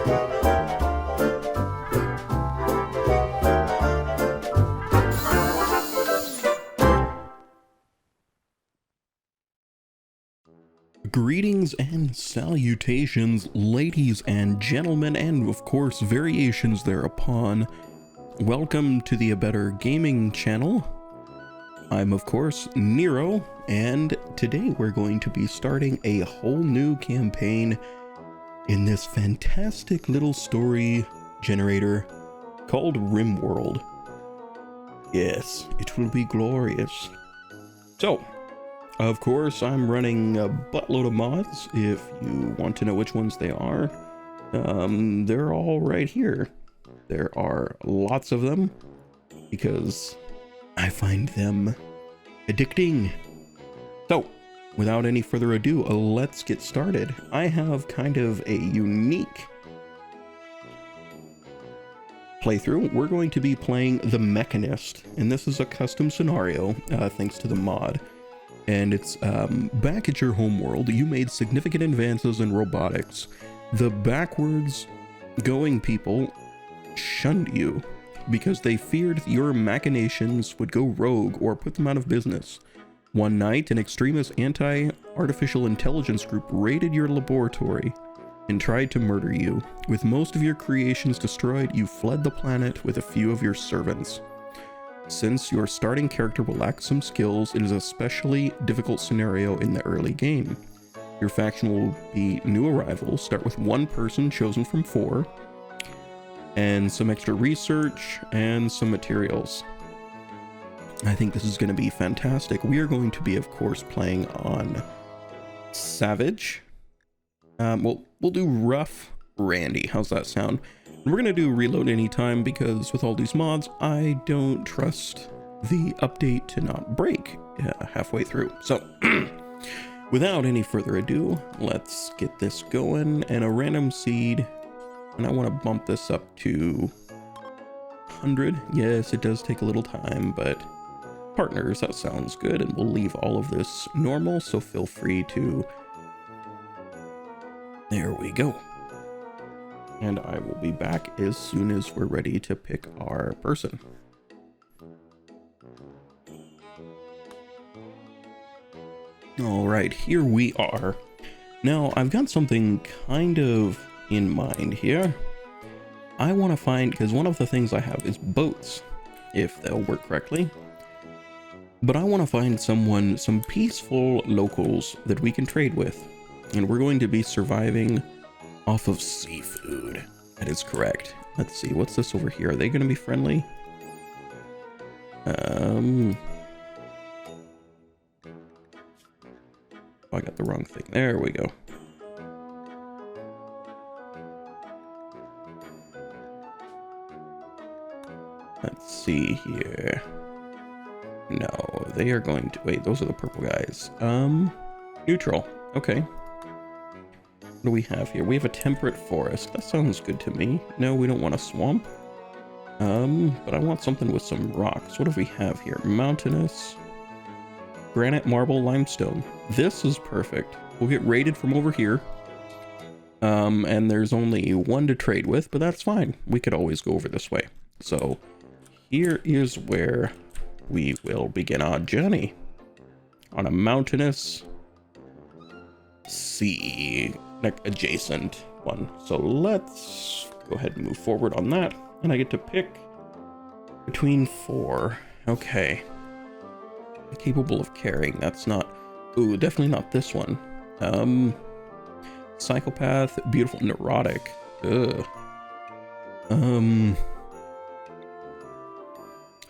Greetings and salutations, ladies and gentlemen, and of course variations thereupon. Welcome to the A Better Gaming channel. I'm of course Nero, and today we're going to be starting a whole new campaign in this fantastic little story generator called Rimworld. Yes, it will be glorious. So, of course, I'm running a buttload of mods. If you want to know which ones they are, they're all right here. There are lots of them because I find them addicting. So, without any further ado, let's get started. I have kind of a unique playthrough. We're going to be playing the Mechanist, and this is a custom scenario thanks to the mod. And it's back at your homeworld. You made significant advances in robotics. The backwards going people shunned you because they feared your machinations would go rogue or put them out of business. One night, an extremist anti-artificial intelligence group raided your laboratory and tried to murder you. With most of your creations destroyed, you fled the planet with a few of your servants. Since your starting character will lack some skills, it is a especially difficult scenario in the early game. Your faction will be new arrivals. Start with one person chosen from 4, and some extra research and some materials. I think this is going to be fantastic. We are going to be, of course, playing on Savage. We'll do Rough Randy. How's that sound? We're going to do reload anytime because with all these mods, I don't trust the update to not break halfway through. So, without any further ado, let's get this going. And a random seed, and I want to bump this up to 100. Yes, it does take a little time, but partners, that sounds good. And we'll leave all of this normal, so feel free to... There we go. And I will be back as soon as we're ready to pick our person. All right, here we are. Now, I've got something kind of in mind here. I want to find, because one of the things I have is boats, if they'll work correctly. But I want to find some peaceful locals that we can trade with. And we're going to be surviving off of seafood. That is correct. Let's see, what's this over here? Are they going to be friendly? Oh, I got the wrong thing. There we go. Let's see here. No, they are going to... Wait, those are the purple guys. Neutral. Okay. What do we have here? We have a temperate forest. That sounds good to me. No, we don't want a swamp. But I want something with some rocks. What do we have here? Mountainous, granite, marble, limestone. This is perfect. We'll get raided from over here. And there's only one to trade with, but that's fine. We could always go over this way. So here is where we will begin our journey on a mountainous sea adjacent one. So let's go ahead and move forward on that, and I get to pick between 4. Okay, capable of carrying. That's not... Ooh, definitely not this one. Psychopath, beautiful, neurotic. Ugh.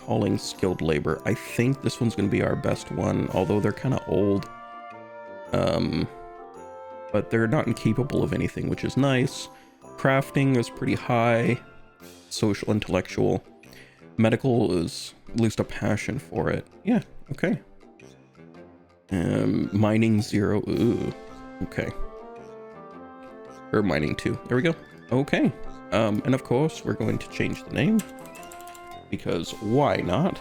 Hauling, skilled labor. I think this one's gonna be our best one, although they're kind of old. But they're not incapable of anything, which is nice. Crafting is pretty high. Social, intellectual. Medical is at least a passion for it. Yeah, okay. Mining 0. Ooh, okay. Or mining 2. There we go. Okay. And of course, we're going to change the name. Because why not?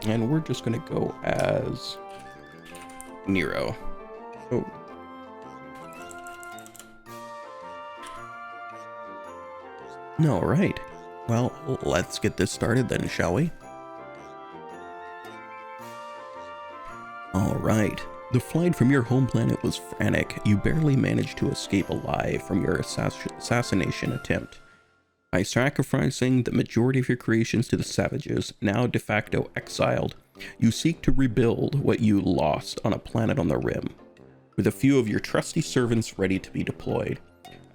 And we're just going to go as Nero. Oh. All right. Well, let's get this started then, shall we? All right. The flight from your home planet was frantic. You barely managed to escape alive from your assassination attempt. By sacrificing the majority of your creations to the savages, now de facto exiled, you seek to rebuild what you lost on a planet on the rim, with a few of your trusty servants ready to be deployed.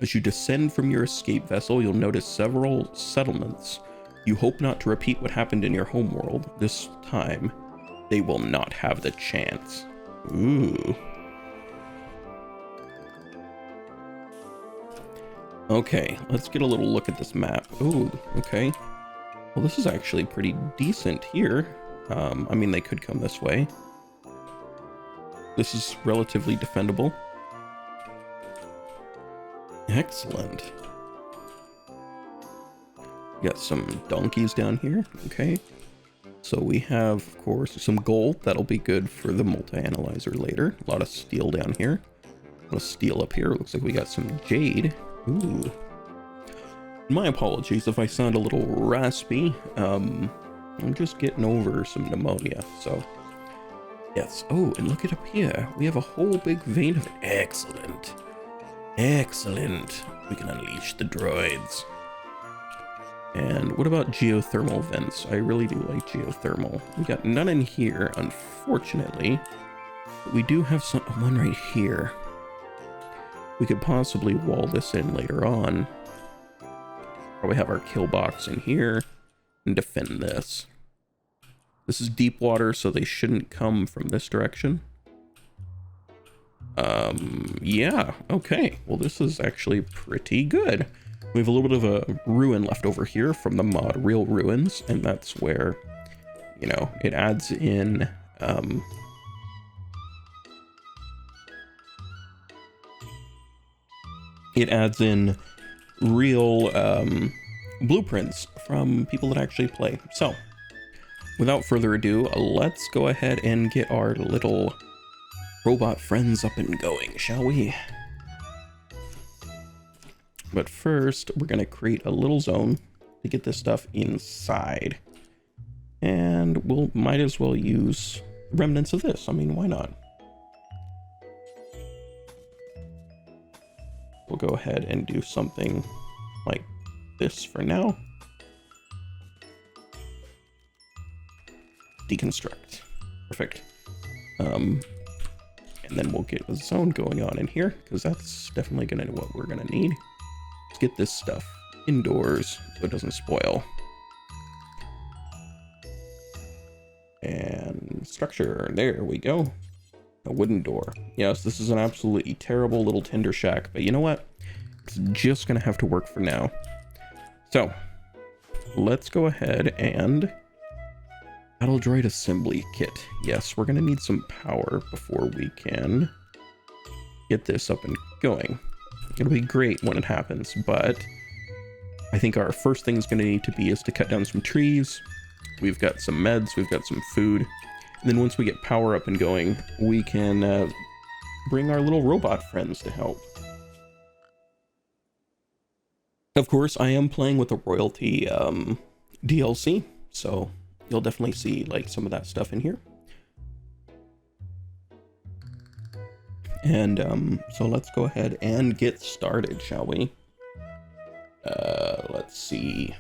As you descend from your escape vessel, you'll notice several settlements. You hope not to repeat what happened in your homeworld. This time, they will not have the chance. Ooh. Okay, let's get a little look at this map. Ooh, okay. Well, this is actually pretty decent here. I mean, they could come this way. This is relatively defendable. Excellent. Got some donkeys down here. Okay. So we have, of course, some gold. That'll be good for the multi-analyzer later. A lot of steel down here. A lot of steel up here. Looks like we got some jade. Ooh. My apologies if I sound a little raspy. I'm just getting over some pneumonia, so yes. Oh, and look at up here. We have a whole big vein of it. Excellent. Excellent. We can unleash the droids. And what about geothermal vents? I really do like geothermal. We got none in here, unfortunately. But we do have one right here. We could possibly wall this in later on. Probably have our kill box in here and defend this. This is deep water, so they shouldn't come from this direction. Yeah, okay. Well, this is actually pretty good. We have a little bit of a ruin left over here from the mod Real Ruins, and that's where, you know, it adds in, real blueprints from people that actually play. So, without further ado, let's go ahead and get our little robot friends up and going, shall we? But first, we're going to create a little zone to get this stuff inside. And we'll might as well use remnants of this. I mean, why not? We'll go ahead and do something like this for now. Deconstruct. Perfect. And then we'll get a zone going on in here, because that's definitely gonna be what we're gonna need. Let's get this stuff indoors so it doesn't spoil. And structure, there we go. A wooden door. Yes, this is an absolutely terrible little tinder shack, but you know what? It's just gonna have to work for now. So, let's go ahead and Battle Droid Assembly Kit. Yes, we're gonna need some power before we can get this up and going. It'll be great when it happens, but I think our first thing is gonna need to be is to cut down some trees. We've got some meds, we've got some food. And then once we get power up and going, we can bring our little robot friends to help. Of course, I am playing with the royalty DLC, so you'll definitely see like some of that stuff in here. And so let's go ahead and get started, shall we? Let's see.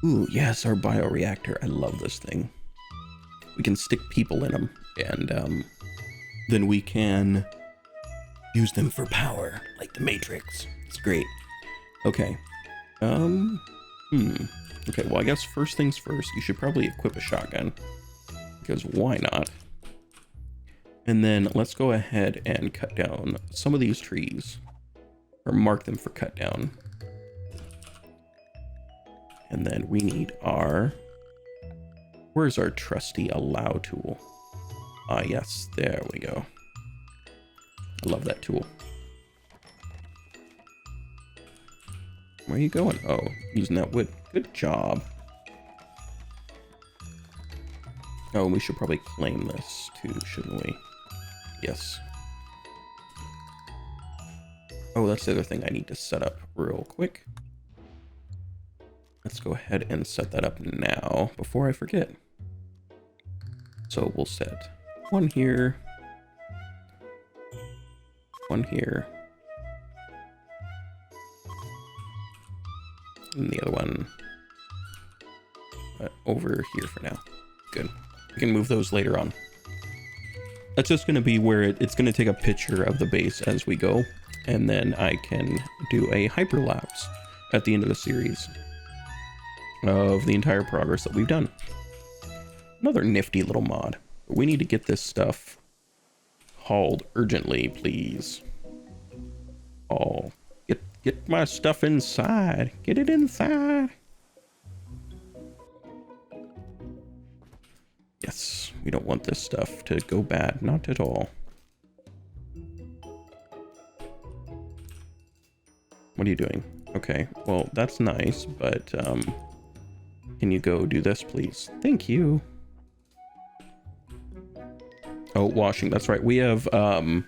Ooh, yes, our bioreactor. I love this thing. We can stick people in them, and then we can use them for power, like the Matrix. It's great. Okay. Okay, well, I guess first things first, you should probably equip a shotgun, because why not? And then let's go ahead and cut down some of these trees, or mark them for cut down. And then we need our, where's our trusty allow tool? Ah, yes, there we go. I love that tool. Where are you going? Oh, using that wood. Good job. Oh, we should probably claim this too, shouldn't we? Yes. Oh, that's the other thing I need to set up real quick. Let's go ahead and set that up now before I forget. So we'll set one here, and the other one over here for now. Good. We can move those later on. That's just going to be where it's going to take a picture of the base as we go, and then I can do a hyperlapse at the end of the series of the entire progress that we've done. Another nifty little mod. But we need to get this stuff hauled urgently, please. Oh, get my stuff inside. Get it inside. Yes, we don't want this stuff to go bad, not at all. What are you doing? Okay, well, that's nice, but can you go do this, please? Thank you. Oh, washing, that's right. We have, I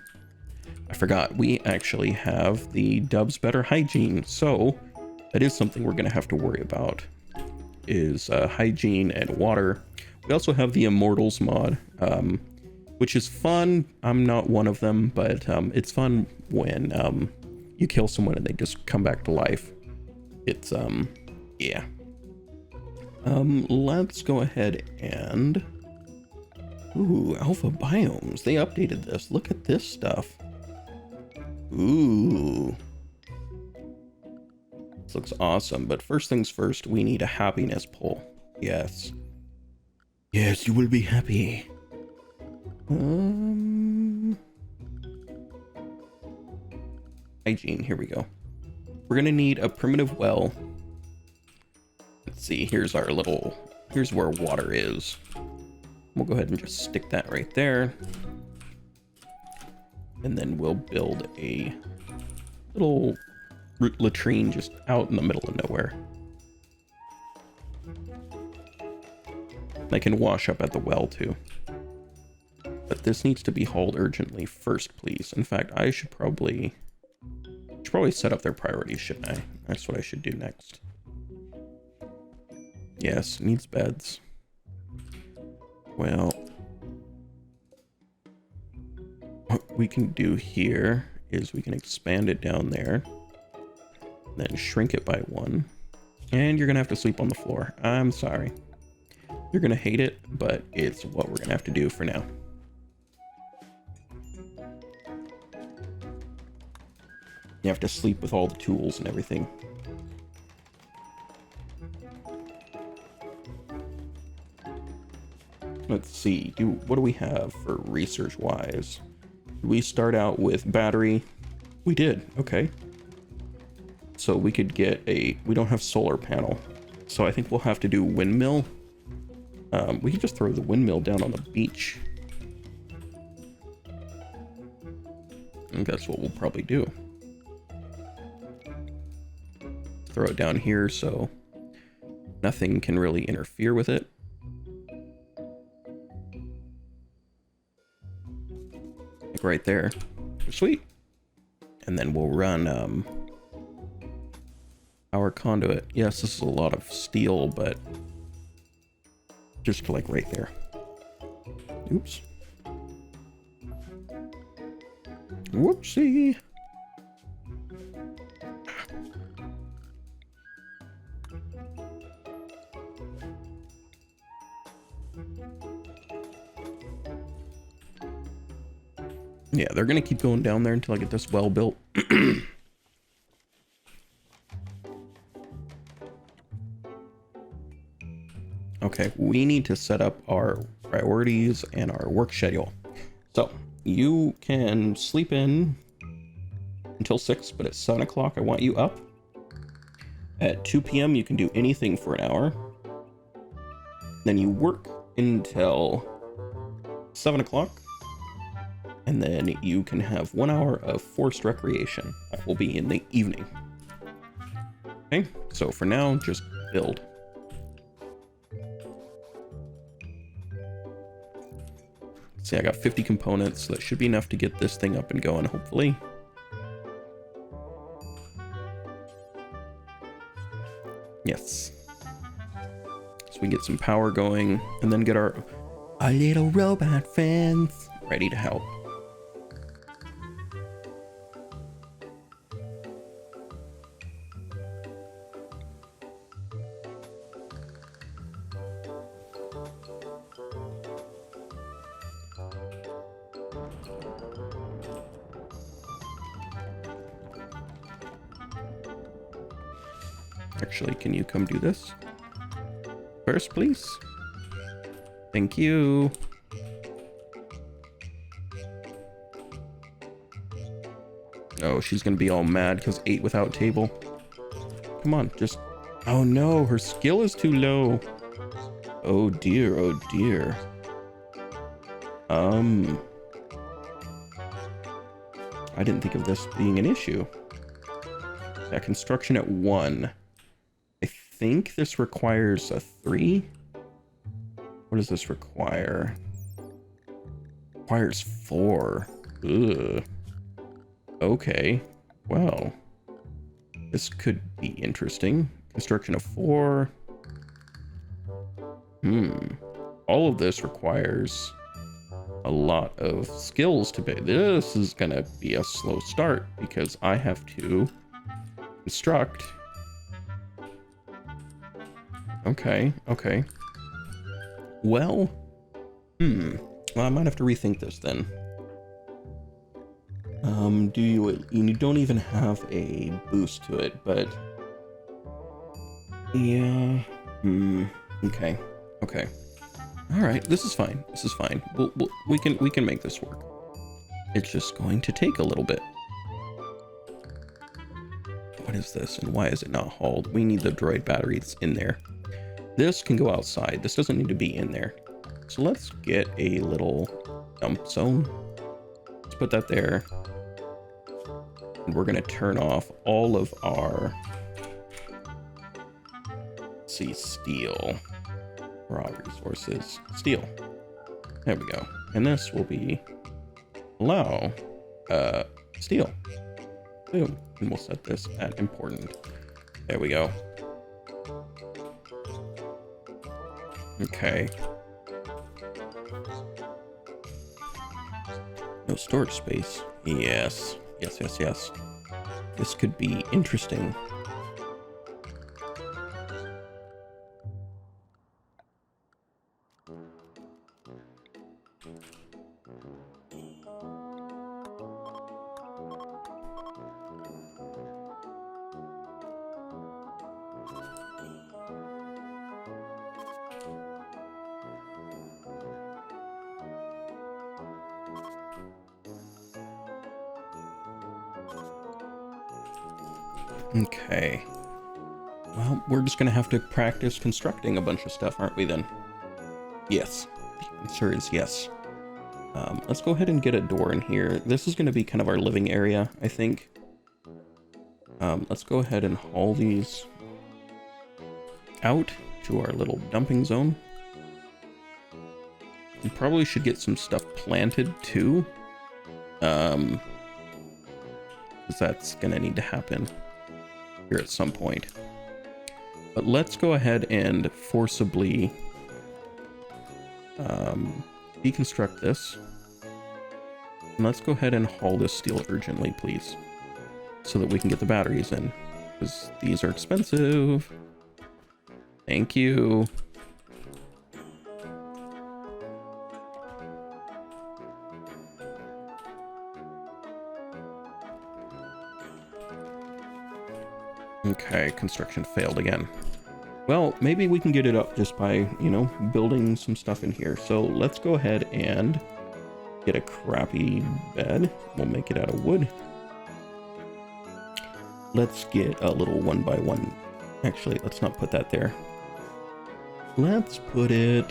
forgot, we actually have the Dubs Better Hygiene, so that is something we're gonna have to worry about, is hygiene and water. We also have the Immortals mod, which is fun. I'm not one of them, but it's fun when you kill someone and they just come back to life. It's, yeah. Let's go ahead and... Ooh, alpha biomes. They updated this. Look at this stuff. Ooh. This looks awesome, but first things first, we need a happiness poll. Yes. Yes, you will be happy. Hygiene, here we go. We're gonna need a primitive well. Let's see, here's where water is. We'll go ahead and just stick that right there. And then we'll build a little latrine just out in the middle of nowhere. I can wash up at the well too. But this needs to be hauled urgently first, please. In fact, I should probably set up their priorities, shouldn't I? That's what I should do next. Yes, needs beds. Well, what we can do here is we can expand it down there, then shrink it by 1. And you're gonna have to sleep on the floor. I'm sorry. You're gonna hate it, but it's what we're gonna have to do for now. You have to sleep with all the tools and everything. Let's see, what do we have for research wise? We start out with battery. We did, okay. So we could get we don't have solar panel. So I think we'll have to do windmill. We can just throw the windmill down on the beach. I think that's what we'll probably do. Throw it down here so nothing can really interfere with it. Like right there. Sweet. And then we'll run our conduit. Yes, this is a lot of steel, but just like right there. Oops. Whoopsie. Yeah, they're gonna keep going down there until I get this well built. Okay, we need to set up our priorities and our work schedule. So you can sleep in until 6, but at 7 o'clock I want you up. At 2 p.m. you can do anything for an hour. Then you work until 7 o'clock. And then you can have 1 hour of forced recreation. That will be in the evening. Okay, so for now, just build. See, I got 50 components, so that should be enough to get this thing up and going, hopefully. Yes. So we get some power going and then get our little robot friends ready to help. Actually, can you come do this first, please? Thank you. Oh, she's gonna be all mad because 8 without table. Come on, just... Oh no, her skill is too low. Oh dear, oh dear. I didn't think of this being an issue. Yeah, construction at 1. I think this requires a 3. What does this require? Requires 4. Ugh. Okay. Well, this could be interesting. Construction of 4. All of this requires a lot of skills to pay. This is gonna be a slow start because I have to construct. Okay. Well, I might have to rethink this then. You don't even have a boost to it, but yeah. Okay. All right, this is fine. We can make this work. It's just going to take a little bit. What is this, and why is it not hauled? We need the droid batteries in there. This can go outside. This doesn't need to be in there. So let's get a little dump zone. Let's put that there. And we're gonna turn off all of our, let's see, steel. Raw resources, steel. There we go. And this will be allow steel. Boom. And we'll set this at important. There we go. Okay. No storage space. Yes. This could be interesting. Okay. Well, we're just gonna have to practice constructing a bunch of stuff, aren't we then? Yes. The answer is yes. Let's go ahead and get a door in here. This is gonna be kind of our living area, I think. Let's go ahead and haul these out to our little dumping zone. We probably should get some stuff planted too. Because that's gonna need to happen here at some point. But let's go ahead and forcibly deconstruct this. And let's go ahead and haul this steel urgently, please, so that we can get the batteries in, because these are expensive. Thank you. Okay, construction failed again. Well, maybe we can get it up just by, building some stuff in here. So let's go ahead and get a crappy bed. We'll make it out of wood. Let's get a little 1x1. Actually, let's not put that there. Let's put it...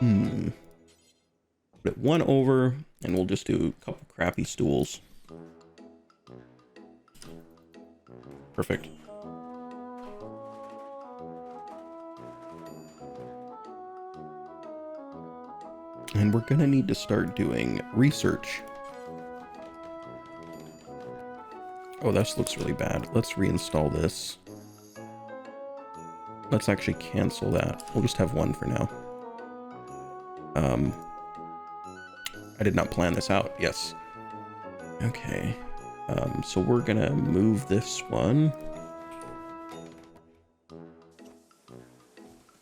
Put it 1 over, and we'll just do a couple crappy stools. Perfect. And we're gonna need to start doing research. Oh, this looks really bad. Let's reinstall this. let's actually cancel that. We'll just have one for now. I did not plan this out. Yes. Okay. So we're gonna move this one. I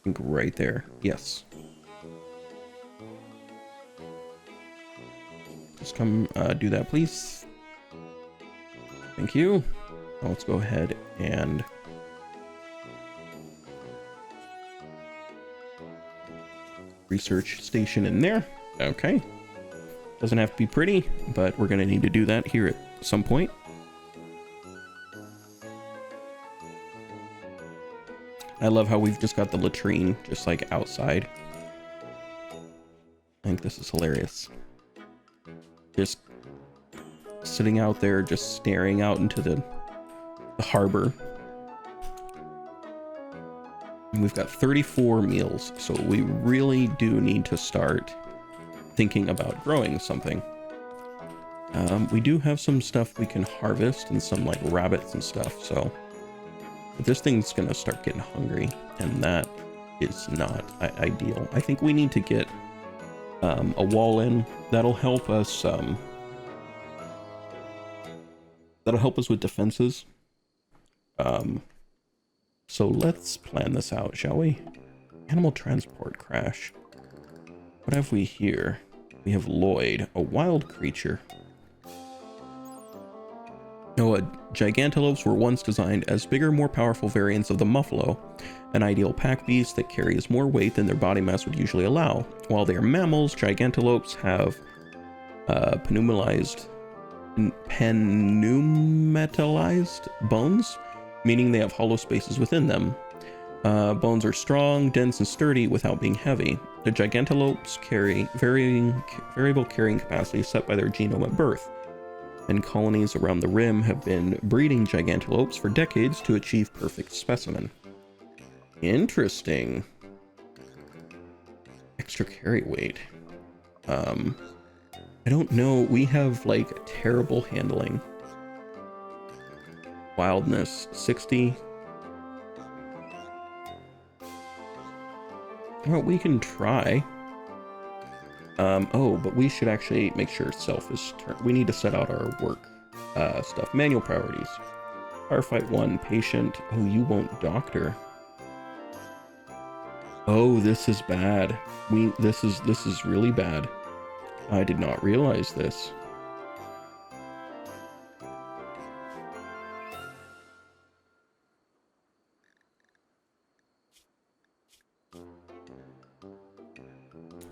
think right there. Yes. Just come do that, please. Thank you. Now let's go ahead and research station in there. Okay. Doesn't have to be pretty, but we're gonna need to do that here at some point. I love how we've just got the latrine just like outside. I think this is hilarious. Just sitting out there, just staring out into the harbor. And we've got 34 meals, so we really do need to start thinking about growing something. We do have some stuff we can harvest and some like rabbits and stuff, so but this thing's gonna start getting hungry, and that is not ideal. I think we need to get a wall in. That'll help us with defenses. So let's plan this out, shall we? Animal transport crash. What have we here? We have Lloyd, a wild creature. Noah, gigantelopes were once designed as bigger, more powerful variants of the muffalo, an ideal pack beast that carries more weight than their body mass would usually allow. While they are mammals, gigantelopes have penumetalized bones, meaning they have hollow spaces within them. Bones are strong, dense, and sturdy without being heavy. The gigantelopes carry variable carrying capacity set by their genome at birth, and colonies around the rim have been breeding gigantelopes for decades to achieve perfect specimen. Interesting. Extra carry weight. I don't know. We have like terrible handling. Wildness 60. Well, we can try. Oh, but we should actually make sure self is turned. We need to set out our work stuff. Manual priorities. Firefight 1, patient. Oh, you won't doctor. Oh, this is bad. This is really bad. I did not realize this.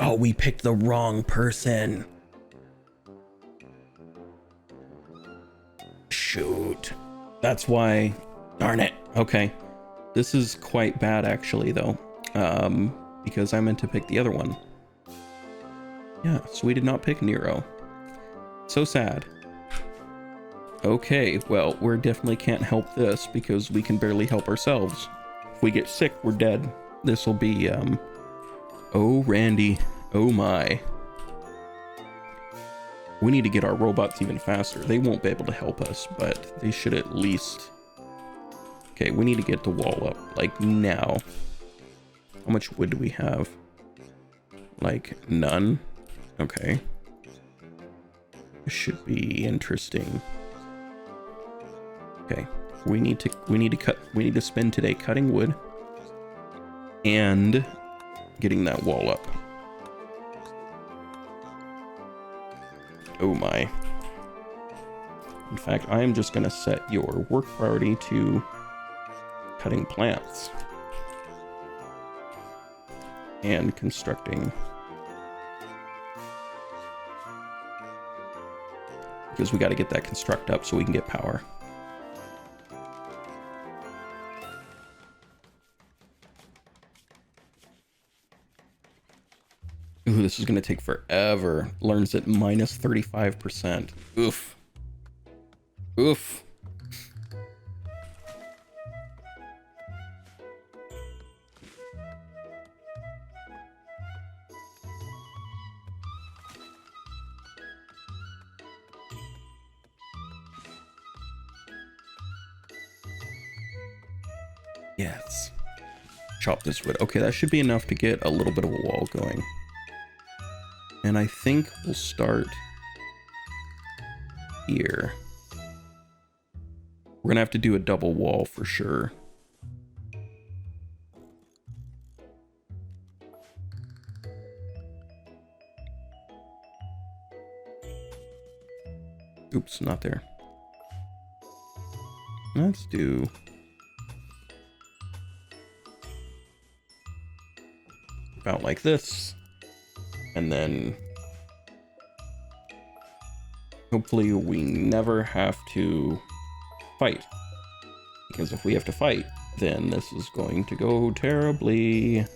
Oh, we picked the wrong person. Shoot. That's why. Darn it. Okay. This is quite bad actually though. Because I meant to pick the other one. Yeah, so we did not pick Nero. So sad. Okay, well, we definitely can't help this because we can barely help ourselves. If we get sick, we're dead. This will be, oh, Randy. Oh my. We need to get our robots even faster. They won't be able to help us, but they should at least... Okay, we need to get the wall up, like, now. How much wood do we have? Like, none? Okay. This should be interesting. Okay, we need to spend today cutting wood and getting that wall up. Oh my. In fact, I am just gonna set your work priority to cutting plants and constructing, because we got to get that construct up so we can get power. Ooh, this is going to take forever. Learns at minus 35%. Oof. Oof. Yes. chop this wood. Okay, that should be enough to get a little bit of a wall going. And I think we'll start here. We're gonna have to do a double wall for sure. Oops, not there. Let's do... about like this. And then... hopefully we never have to fight. Because if we have to fight, then this is going to go terribly.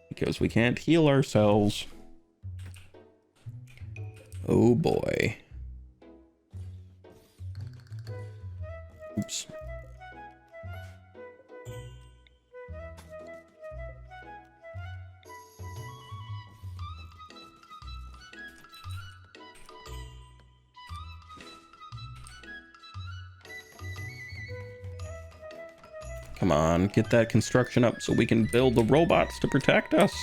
Because we can't heal ourselves. Oh boy. Oops. Come on, get that construction up so we can build the robots to protect us.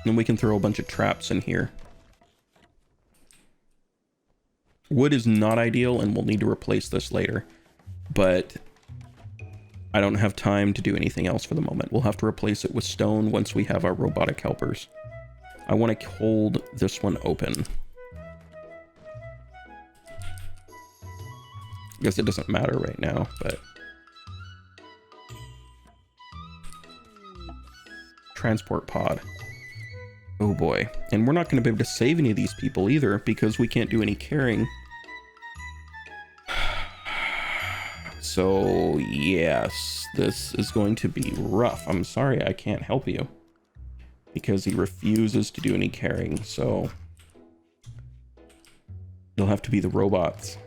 And we can throw a bunch of traps in here. Wood is not ideal, and we'll need to replace this later. But I don't have time to do anything else for the moment. We'll have to replace it with stone once we have our robotic helpers. I want to hold this one open. I guess it doesn't matter right now, but... transport pod. Oh boy. And we're not going to be able to save any of these people either, because we can't do any carrying. So, yes, this is going to be rough. I'm sorry I can't help you. Because he refuses to do any carrying, so... you'll have to be the robots.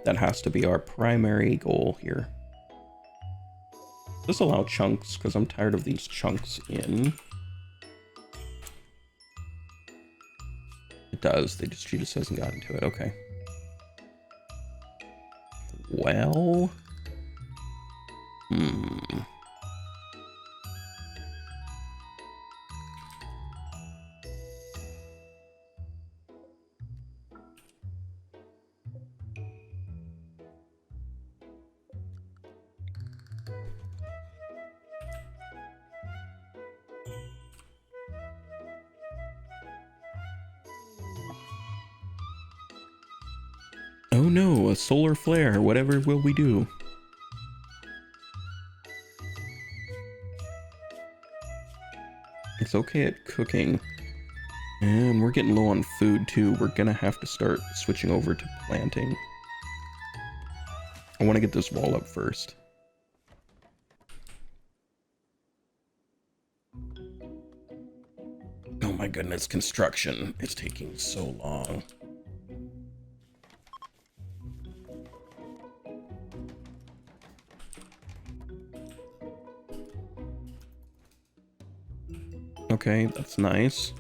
That has to be our primary goal here. Just allow chunks, because I'm tired of these chunks in. It does. She just hasn't gotten to it. Okay. Well. Oh no, a solar flare. Whatever will we do? It's okay at cooking. And we're getting low on food too. We're gonna have to start switching over to planting. I want to get this wall up first. Oh my goodness, construction is taking so long. Okay, that's nice.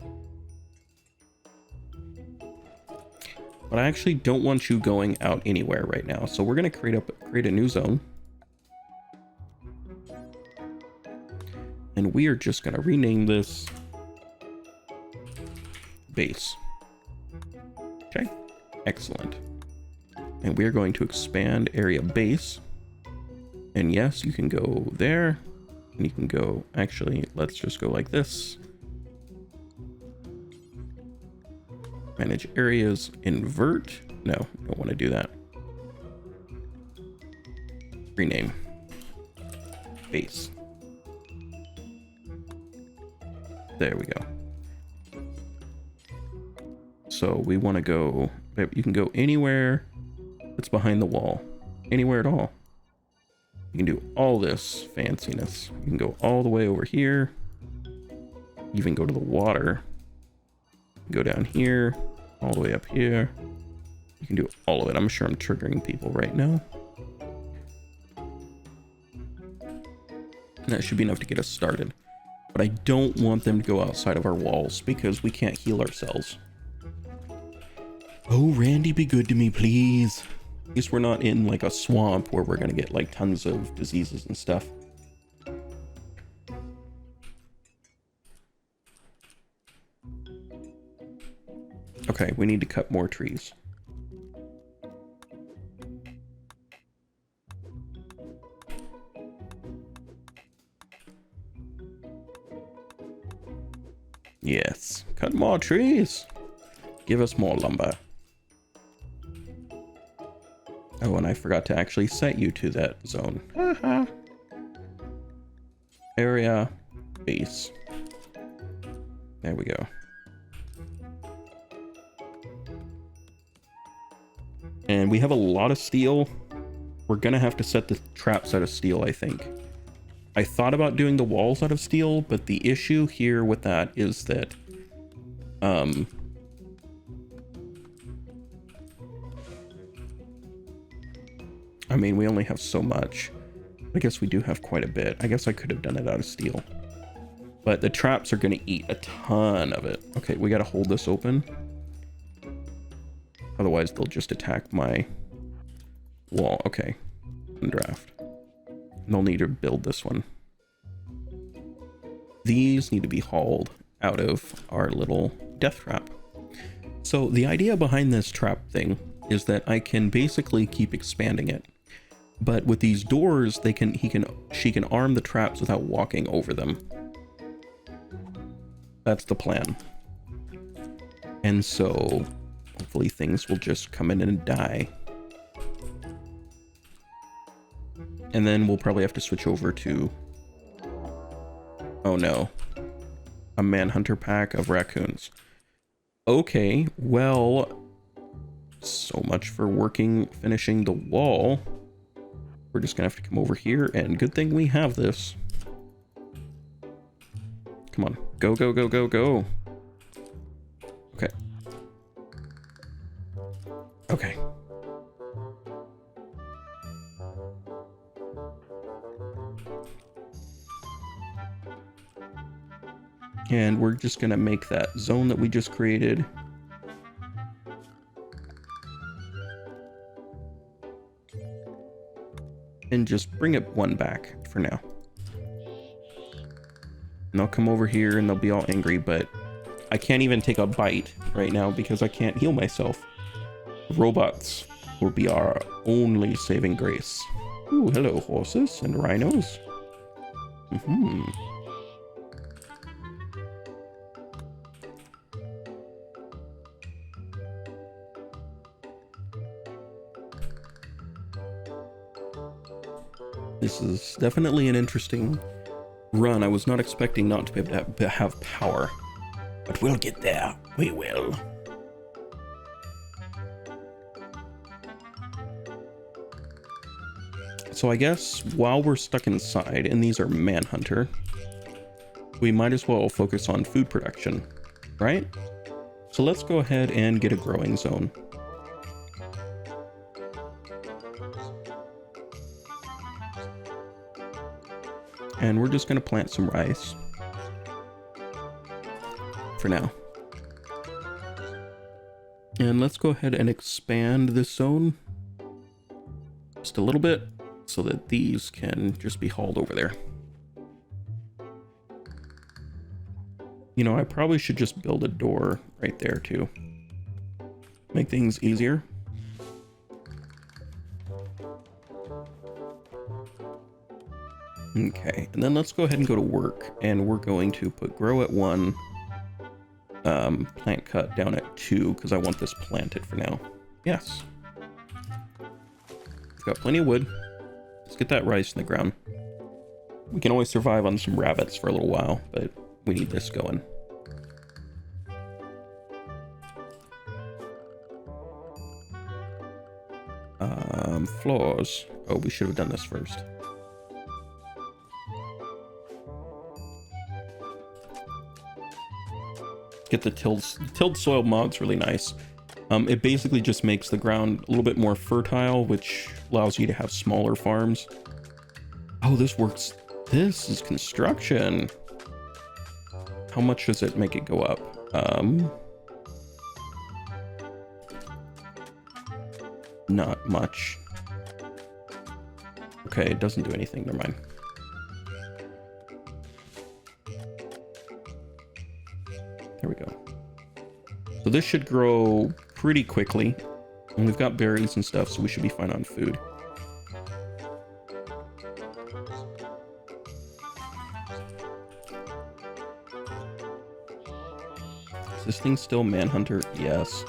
But I actually don't want you going out anywhere right now. So we're gonna create a new zone. And we are just gonna rename this base. Okay, excellent. And we are going to expand area base. And yes, you can go there. And you can go, actually, let's just go like this. Manage areas, invert. No, don't want to do that. Rename. Base. There we go. So we want to go, you can go anywhere that's behind the wall. Anywhere at all. You can do all this fanciness. You can go all the way over here. Even go to the water. Go down here. All the way up here. You can do all of it. I'm sure I'm triggering people right now. And that should be enough to get us started. But I don't want them to go outside of our walls because we can't heal ourselves. Oh, Randy, be good to me, please. At least we're not in like a swamp where we're gonna get like tons of diseases and stuff. Okay, we need to cut more trees. Yes, cut more trees. Give us more lumber. Oh, and I forgot to actually set you to that zone. Area, base. There we go. And we have a lot of steel. We're gonna have to set the traps out of steel, I think. I thought about doing the walls out of steel, but the issue here with that is that I mean, we only have so much. I guess we do have quite a bit. I guess I could have done it out of steel. But the traps are going to eat a ton of it. Okay, we got to hold this open. Otherwise, they'll just attack my wall. Okay, draft. They'll need to build this one. These need to be hauled out of our little death trap. So the idea behind this trap thing is that I can basically keep expanding it. But with these doors, she can arm the traps without walking over them. That's the plan. And so hopefully things will just come in and die. And then we'll probably have to switch over to, oh no, a manhunter pack of raccoons. Okay, well, so much for finishing the wall. We're just gonna have to come over here, and good thing we have this. Come on, go, go, go, go, go. Okay. Okay. And we're just gonna make that zone that we just created. And just bring it one back for now. And they'll come over here and they'll be all angry, but I can't even take a bite right now because I can't heal myself. Robots will be our only saving grace. Ooh, hello, horses and rhinos. This is definitely an interesting run. I was not expecting not to be able to have power. But we'll get there. We will. So I guess while we're stuck inside, and these are manhunter, we might as well focus on food production, right? So let's go ahead and get a growing zone. And we're just going to plant some rice for now. And let's go ahead and expand this zone just a little bit so that these can just be hauled over there. You know, I probably should just build a door right there too. Make things easier. Okay, and then let's go ahead and go to work, and we're going to put grow at 1, plant cut down at 2, because I want this planted for now. Yes. We've got plenty of wood. Let's get that rice in the ground. We can always survive on some rabbits for a little while, but we need this going. Floors. Oh, we should have done this first. Get the tilled soil mod's really nice. It basically just makes the ground a little bit more fertile, which allows you to have smaller farms. Oh, this works. This is construction. How much does it make it go up? not much. Okay, it doesn't do anything. Never mind. There we go. So this should grow pretty quickly. And we've got berries and stuff, so we should be fine on food. Is this thing still Manhunter? Yes.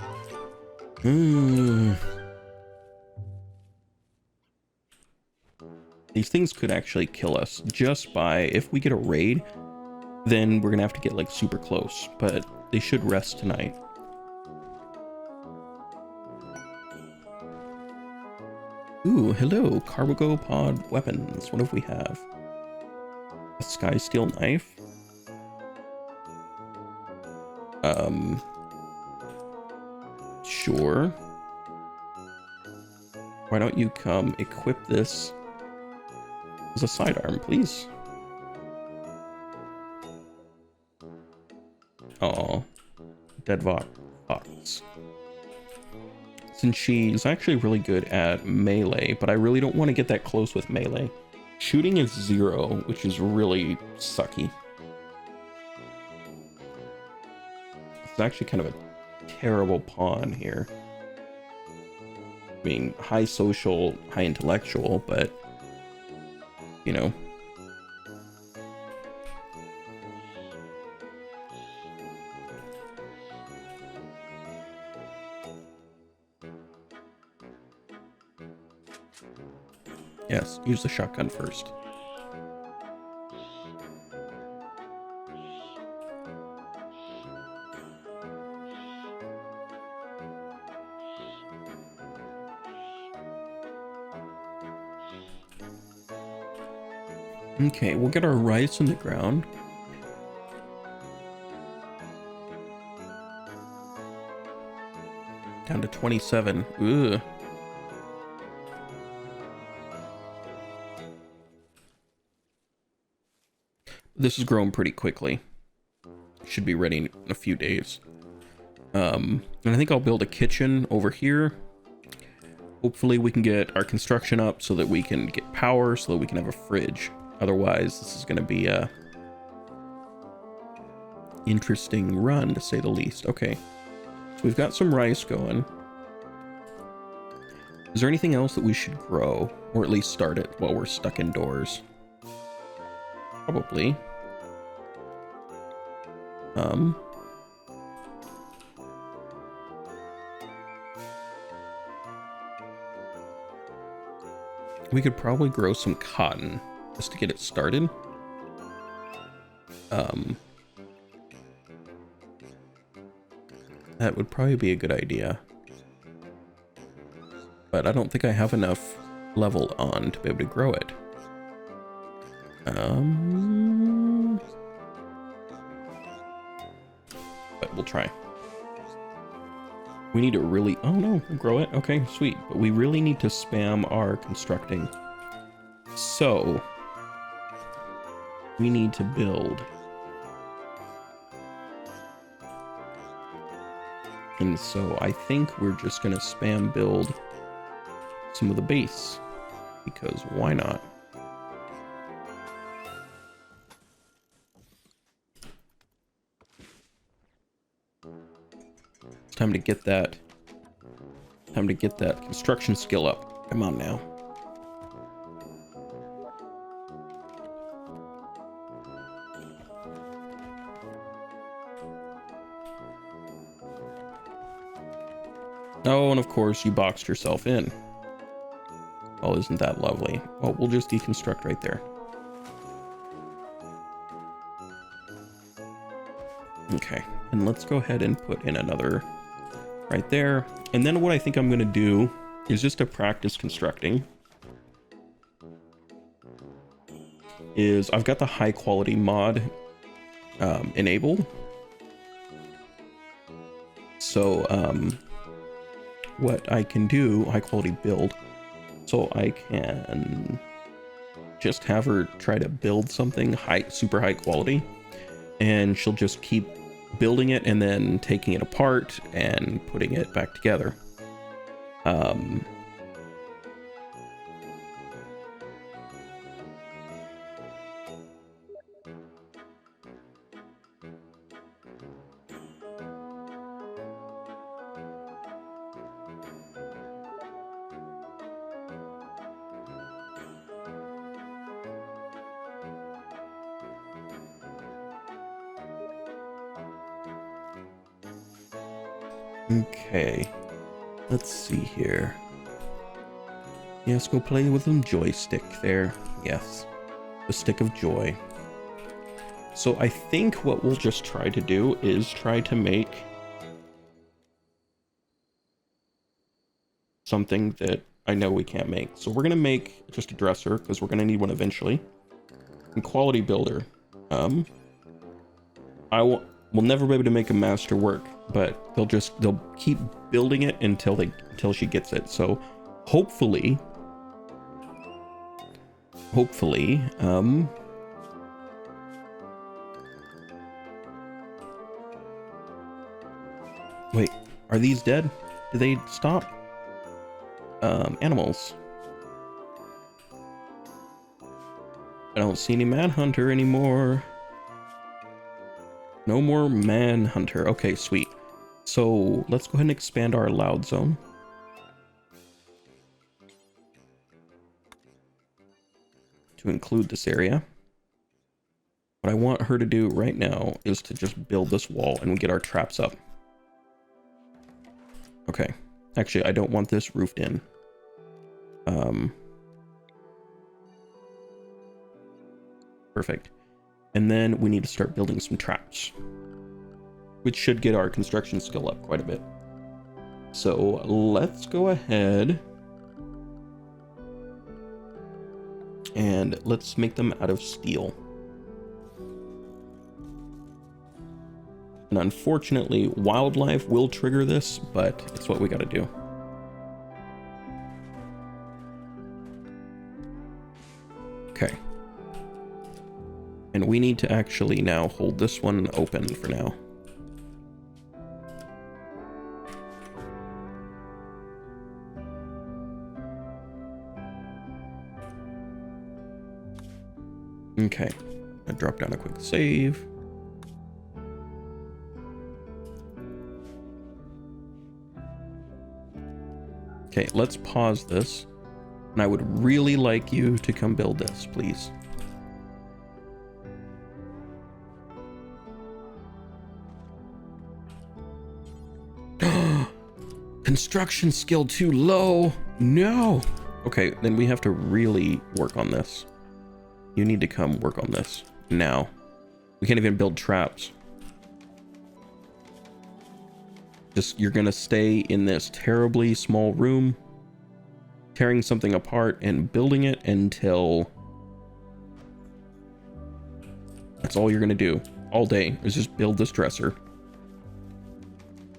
These things could actually kill us just by, if we get a raid, then we're gonna have to get like super close, but they should rest tonight. Ooh, hello, cargo pod weapons. What do we have? A sky steel knife. Sure. Why don't you come equip this as a sidearm, please? Oh, dead fox. Since she's actually really good at melee, but I really don't want to get that close with melee. Shooting is 0, which is really sucky. It's actually kind of a terrible pawn here. I mean, high social, high intellectual, but, you know. Yes, use the shotgun first. Okay, we'll get our rice in the ground. Down to 27. Ugh. This has grown pretty quickly. Should be ready in a few days. And I think I'll build a kitchen over here. Hopefully we can get our construction up so that we can get power, so that we can have a fridge. Otherwise, this is going to be a interesting run, to say the least. Okay, so we've got some rice going. Is there anything else that we should grow, or at least start it while we're stuck indoors? Probably. We could probably grow some cotton just to get it started. That would probably be a good idea. But I don't think I have enough level on to be able to grow it. But we'll try. We need to really... Oh no, we'll grow it. Okay, sweet. But we really need to spam our constructing. So... we need to build. And so I think we're just going to spam build some of the base. Because why not? It's time to get that. Time to get that construction skill up. Come on now. Oh, and of course you boxed yourself in. Oh, isn't that lovely? Well, we'll just deconstruct right there. Okay, and let's go ahead and put in another right there. And then what I think I'm going to do is just to practice constructing is I've got the high quality mod enabled. So what I can do, high quality build, so I can just have her try to build something super high quality, and she'll just keep building it and then taking it apart and putting it back together. Okay. Let's see here. Yes, go play with some joystick there. Yes. The stick of joy. So I think what we'll just try to do is try to make something that I know we can't make. So we're going to make just a dresser because we're going to need one eventually. And quality builder. We'll never be able to make a master work, but they'll keep building it until she gets it. So hopefully, wait, are these dead? Did they stop? Animals. I don't see any manhunter anymore. No more manhunter. Okay, sweet. So let's go ahead and expand our allowed zone. To include this area. What I want her to do right now is to just build this wall and we get our traps up. Okay. Actually, I don't want this roofed in. Perfect. And then we need to start building some traps, which should get our construction skill up quite a bit. So let's go ahead and let's make them out of steel. And unfortunately, wildlife will trigger this, but it's what we got to do. Okay. And we need to actually now hold this one open for now. Okay. I drop down a quick save. Okay, let's pause this. And I would really like you to come build this, please. Construction skill too low. No. Okay, then we have to really work on this. You need to come work on this now. We can't even build traps. Just, you're gonna stay in this terribly small room, tearing something apart and building it until... That's all you're gonna do all day, is just build this dresser.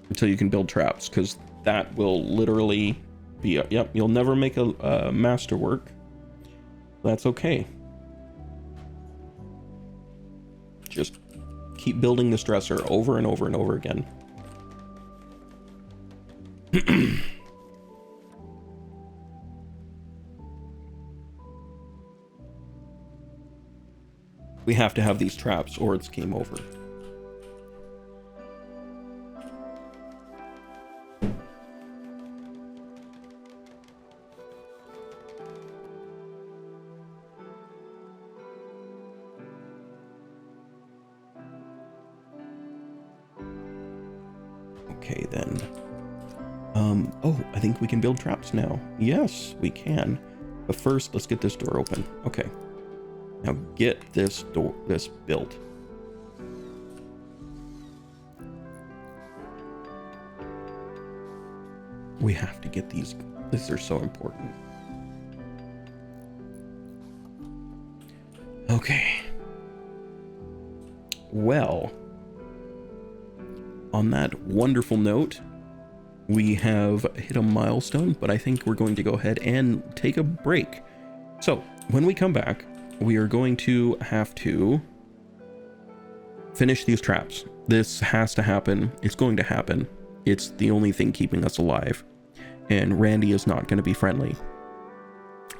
Until you can build traps, because that will literally be a... Yep, you'll never make a masterwork. That's okay. Just keep building this dresser over and over and over again. We have to have these traps or it's game over. Okay, then. Oh, I think we can build traps now. Yes, we can. But first, let's get this door open. Okay. Now get this built. We have to get these. These are so important. Okay. Well, on that wonderful note, we have hit a milestone, but I think we're going to go ahead and take a break. So when we come back, we are going to have to finish these traps. This has to happen. It's going to happen. It's the only thing keeping us alive. And Randy is not going to be friendly.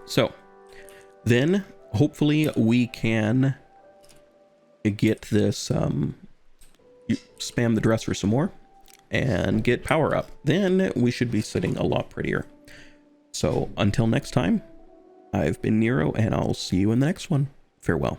So then hopefully we can get this, spam the dresser some more and get power up. Then we should be sitting a lot prettier. So until next time, I've been Nero and I'll see you in the next one. Farewell.